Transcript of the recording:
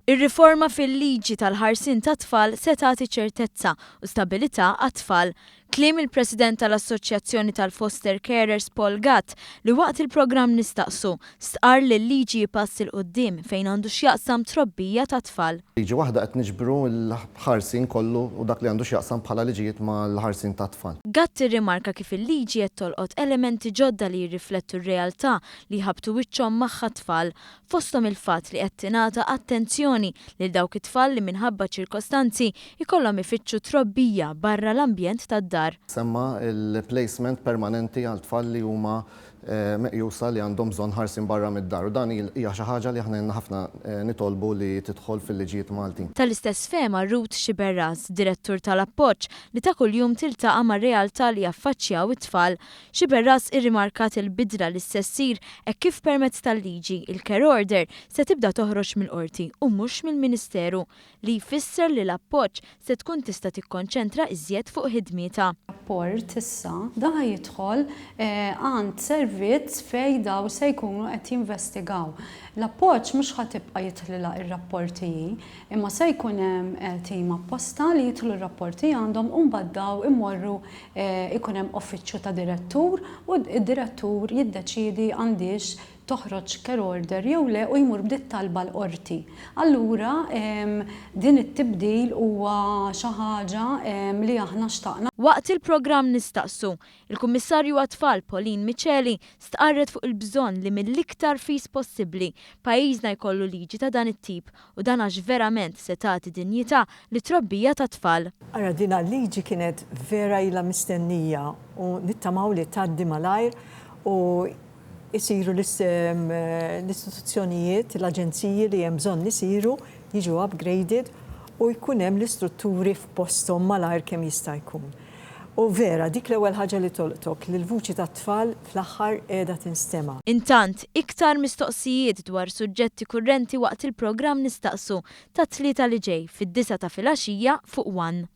Ir-riforma fil-liġi tal-ħarsin tat-tfal se tagħti ċertezza u stabilità għat-tfal. Kliem il-President tal-Assoċjazzjoni tal-Foster Carers Paul Gatt li waqt il-programm Nistaqsu stqarr li l-liġi jpass il quddiem fejn għandu x'jaqsam trobbija tat-tfal. Liġi waħda qed niġbru l-ħarsin kollu u dak li għandu x'jaqsam bħala liġijiet mal-ħarsin tat-tfal. Gatt irrimarka kif il-liġi qed tolqot elementi ġodda li jirriflettu r-realtà li jħabtu wiċċhom magħha tfal, fosthom il-fatt li qed tingħata attenzjoni lil dawk it-tfal li minħabba ċirkostanzi jkollhom ifittxu trobbija barra l-ambjent tad-dar. Semma il-placement permanenti għal tfal li huma meqjusa li għandhom bżonn ħarsin barra mid-dar u dan hija xi ħaġa li aħna ħafna nitolbu li tidħol fil-liġijiet Maltin. Tal-istess fehma Ruth Xiberras, direttur tal-appoġġ li ta' kuljum tiltaqa' mar-realtà li jaffaċċjaw it-tfal. Xiberras irrimarkat il-bidra li se ssir hekk kif permezz tal-liġi il-care order se tibda toħroġ mill-qorti u mhux mill-Ministeru li jfisser li l-appoġġ se tkun tista' tikkonċentra iżjed fuq ħidmietha. Rapport issa da jidħol għand servizz fejn daw se jkunu qed jinvestigaw. L-appoġġ mhux ħatibqa' jidħlilha ir-rapporti imma se jkun hemm tim apposta li jidħlu r-rapporti għandhom u mbagħad daw immorru ikun hemm uffiċċju ta' direttur u d-direttur jiddeċiedi għandix toħroġ care order jew le u jmur bdiet talba l-qorti. Allura din it-tibdil huwa xi ħaġa li aħna xtaqna. Waqt il-programm Nistaqsu, il-Kummissarju għat-Tfal Pauline Micheli stqarret fuq il-bżonn li mill-iktar fis possibbli pajjiżna jkollu liġi ta' dan it-tip u dan għax verament se tagħti dinjità li trobbija ta' tfal. Ara din liġi kienet vera ilha mistennija u nittamaw li tgħaddi malajr u isiru l-istituzzjonijiet, l-aġenziji li hemm bżonn isiru jiġu upgraded u jkun hemm l-istrutturi f'posthom malajr kemm jista' jkun. U vera, dik l-ewwel ħaġa li tolqtok li l-vuċi tat-tfal fl-aħħar qiegħda tinstema'. Intant, iktar mistoqsijiet dwar suġġetti kurrenti waqt il-programm Nistaqsu ta' tlieta li ġej fid-9 ta' filgħaxija fuq One.